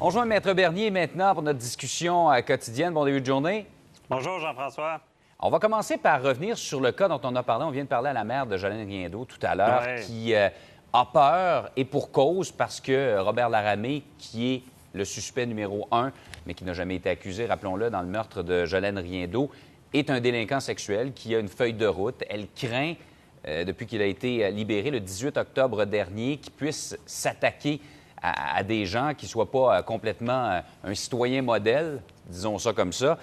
On rejoint Maître Bernier maintenant pour notre discussion quotidienne. Bon début de journée. Bonjour Jean-François. On va commencer par revenir sur le cas dont on a parlé. On vient de parler à la mère de Jolène Riendeau tout à l'heure, qui a peur et pour cause parce que Robert Laramée, qui est le suspect numéro 1, mais qui n'a jamais été accusé, rappelons-le, dans le meurtre de Jolène Riendeau, est un délinquant sexuel qui a une feuille de route. Elle craint, depuis qu'il a été libéré le 18 octobre dernier, qu'il puisse s'attaquer à des gens qui ne soient pas complètement un citoyen modèle, disons ça comme ça.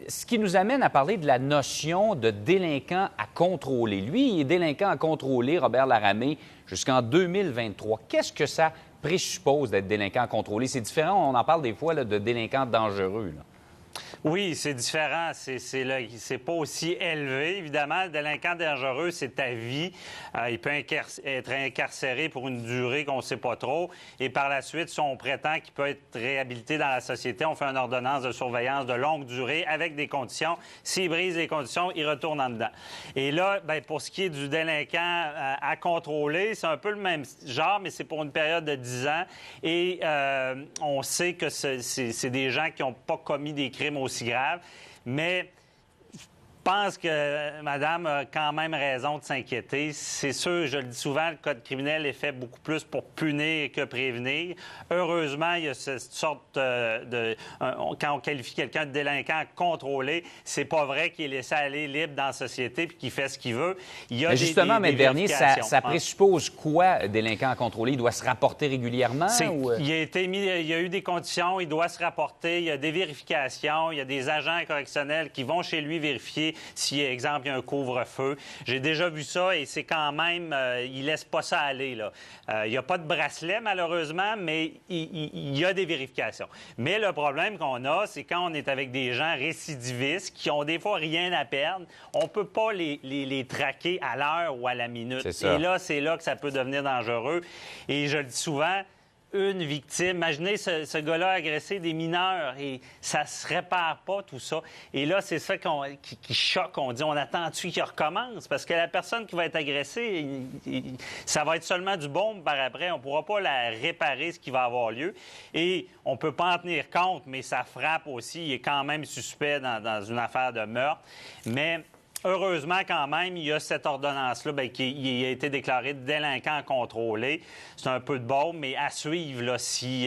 Ce qui nous amène à parler de la notion de délinquant à contrôler. Lui, il est délinquant à contrôler, Robert Laramée, jusqu'en 2023. Qu'est-ce que ça présuppose d'être délinquant à contrôler? C'est différent, on en parle des fois là, de délinquant dangereux. Là. Oui, c'est différent. C'est pas aussi élevé, évidemment. Le délinquant dangereux, c'est ta vie. Il peut être incarcéré pour une durée qu'on ne sait pas trop. Et par la suite, si on prétend qu'il peut être réhabilité dans la société, on fait une ordonnance de surveillance de longue durée avec des conditions. S'il brise les conditions, il retourne en dedans. Et là, bien, pour ce qui est du délinquant à contrôler, c'est un peu le même genre, mais c'est pour une période de 10 ans. Et on sait que c'est des gens qui n'ont pas commis des crimes aussi grave, mais je pense que Madame a quand même raison de s'inquiéter. C'est sûr, je le dis souvent, le code criminel est fait beaucoup plus pour punir que prévenir. Heureusement, il y a cette sorte quand on qualifie quelqu'un de délinquant contrôlé, c'est pas vrai qu'il est laissé aller libre dans la société puis qu'il fait ce qu'il veut. Il y a justement, Maître Bernier, ça présuppose quoi, délinquant à contrôler? Il doit se rapporter régulièrement? Il y a eu des conditions, il doit se rapporter, il y a des vérifications, il y a des agents correctionnels qui vont chez lui vérifier si, exemple, il y a un couvre-feu. J'ai déjà vu ça et c'est quand même... il laisse pas ça aller, là. Il n'y a pas de bracelet, malheureusement, mais il y a des vérifications. Mais le problème qu'on a, c'est quand on est avec des gens récidivistes qui ont des fois rien à perdre, on peut pas les traquer à l'heure ou à la minute. Et là, c'est là que ça peut devenir dangereux. Et je le dis souvent... Une victime. Imaginez ce gars-là agressé des mineurs et ça se répare pas, tout ça. Et là, c'est ça qui choque. On dit, on attend-tu qu'il recommence? Parce que la personne qui va être agressée, ça va être seulement du bon par après. On pourra pas la réparer, ce qui va avoir lieu. Et on peut pas en tenir compte, mais ça frappe aussi. Il est quand même suspect dans une affaire de meurtre. Mais... heureusement, quand même, il y a cette ordonnance-là qui a été déclarée délinquant à contrôler. C'est un peu de baume, mais à suivre, là, si...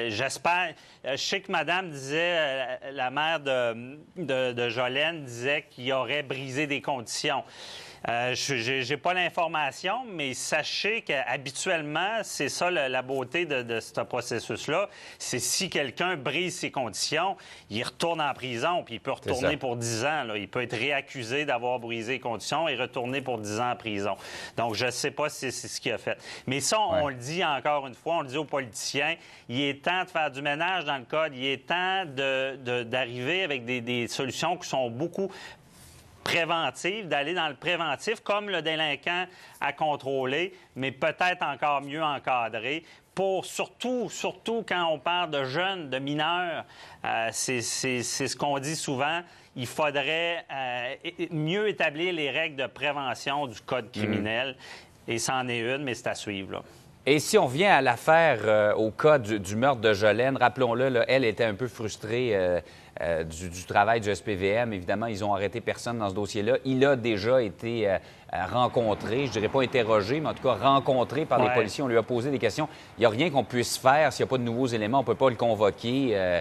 j'espère... je sais que Madame disait, la mère de Jolène disait qu'il aurait brisé des conditions. J'ai pas l'information, mais sachez qu'habituellement, c'est ça la beauté de ce processus-là. C'est si quelqu'un brise ses conditions, il retourne en prison, puis il peut retourner pour 10 ans. Là. Il peut être réaccusé d'avoir brisé les conditions et retourner pour 10 ans en prison. Donc, je sais pas si c'est ce qu'il a fait. Mais ça, on le dit encore une fois, on le dit aux politiciens, il est temps de faire du ménage dans le code. Il est temps d'arriver avec des solutions qui sont beaucoup préventive, d'aller dans le préventif, comme le délinquant à contrôler, mais peut-être encore mieux encadré. Pour surtout quand on parle de jeunes, de mineurs, c'est ce qu'on dit souvent, il faudrait mieux établir les règles de prévention du code criminel. Et c'en est une, mais c'est à suivre, là. Et si on vient à l'affaire, au cas du meurtre de Jolène, rappelons-le, là, elle était un peu frustrée du travail du SPVM. Évidemment, ils ont arrêté personne dans ce dossier-là. Il a déjà été rencontré, je dirais pas interrogé, mais en tout cas rencontré par les policiers. On lui a posé des questions. Il n'y a rien qu'on puisse faire s'il n'y a pas de nouveaux éléments. On ne peut pas le convoquer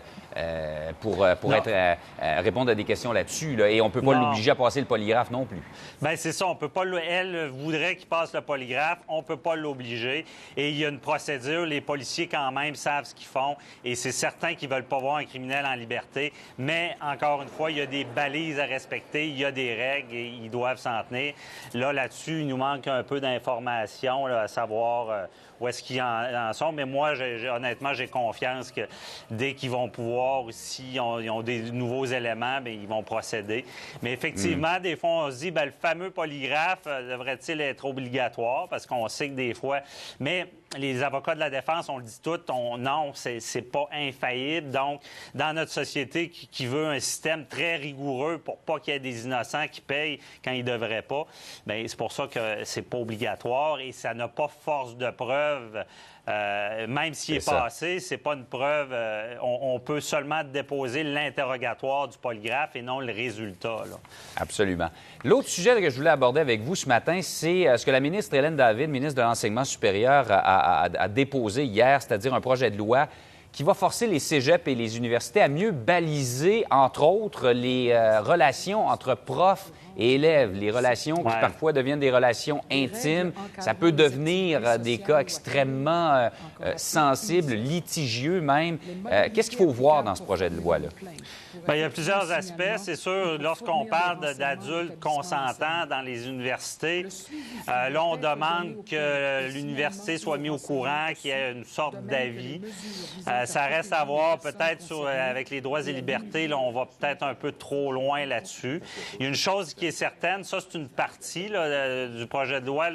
pour répondre à des questions là-dessus. Là. Et on ne peut pas l'obliger à passer le polygraphe non plus. Bien, c'est ça. On peut pas. Elle voudrait qu'il passe le polygraphe. On ne peut pas l'obliger. Et il y a une procédure. Les policiers, quand même, savent ce qu'ils font. Et c'est certain qu'ils ne veulent pas voir un criminel en liberté. Mais, encore une fois, il y a des balises à respecter. Il y a des règles et ils doivent s'en tenir. Là-dessus, il nous manque un peu d'informations à savoir où est-ce qu'ils en sont. Mais moi, honnêtement, j'ai confiance que dès qu'ils vont pouvoir, s'ils ont des nouveaux éléments, bien, ils vont procéder. Mais effectivement, des fois, on se dit, bien, le fameux polygraphe devrait-il être obligatoire? Parce qu'on sait que des fois... Mais les avocats de la défense, on le dit tout, non, c'est pas infaillible. Donc, dans notre société qui veut un système très rigoureux pour pas qu'il y ait des innocents qui payent quand ils devraient pas, bien, c'est pour ça que c'est pas obligatoire et ça n'a pas force de preuve Même s'il est passé, c'est pas une preuve. On peut seulement déposer l'interrogatoire du polygraphe et non le résultat. Là. Absolument. L'autre sujet que je voulais aborder avec vous ce matin, c'est ce que la ministre Hélène David, ministre de l'Enseignement supérieur, a déposé hier, c'est-à-dire un projet de loi qui va forcer les cégeps et les universités à mieux baliser, entre autres, les relations entre profs et élèves, les relations qui parfois deviennent des relations intimes. Ça peut devenir des cas extrêmement sensibles, litigieux même. Qu'est-ce qu'il faut voir dans ce projet de loi-là? Bien, il y a plusieurs aspects. C'est sûr, lorsqu'on parle d'adultes consentants dans les universités, là, on demande que l'université soit mise au courant, qu'il y ait une sorte d'avis. Ça reste à voir, peut-être, avec les droits et libertés, là, on va peut-être un peu trop loin là-dessus. Il y a une chose qui est certaine, ça, c'est une partie là, du projet de loi,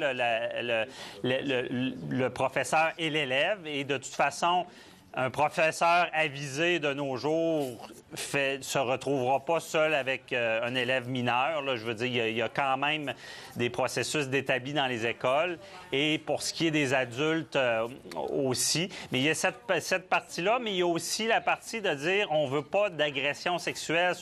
le professeur et l'élève. Et de toute façon, un professeur avisé de nos jours se retrouvera pas seul avec un élève mineur. Là. Je veux dire, il y a quand même des processus d'établis dans les écoles. Et pour ce qui est des adultes aussi. Mais il y a cette partie-là, mais il y a aussi la partie de dire on veut pas d'agression sexuelle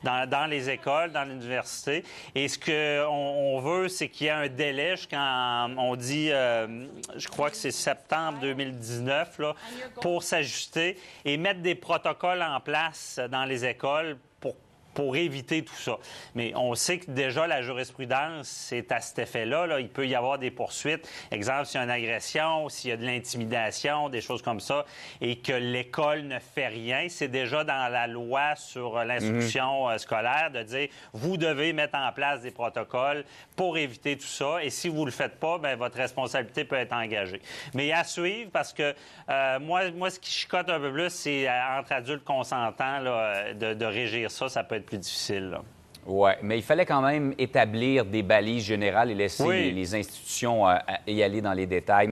dans les écoles, dans l'université. Et ce qu'on veut, c'est qu'il y ait un délai quand on dit, je crois que c'est septembre 2019, là, pour s'ajuster et mettre des protocoles en place dans les écoles pour éviter tout ça. Mais on sait que déjà, la jurisprudence, c'est à cet effet-là. Là. Il peut y avoir des poursuites. Exemple, s'il y a une agression, s'il y a de l'intimidation, des choses comme ça, et que l'école ne fait rien, c'est déjà dans la loi sur l'instruction scolaire de dire, vous devez mettre en place des protocoles pour éviter tout ça. Et si vous ne le faites pas, bien, votre responsabilité peut être engagée. Mais à suivre, parce que moi, ce qui chicote un peu plus, c'est entre adultes consentants là, de régir ça. Ça peut être plus difficile. Oui, mais il fallait quand même établir des balises générales et laisser les institutions y aller dans les détails.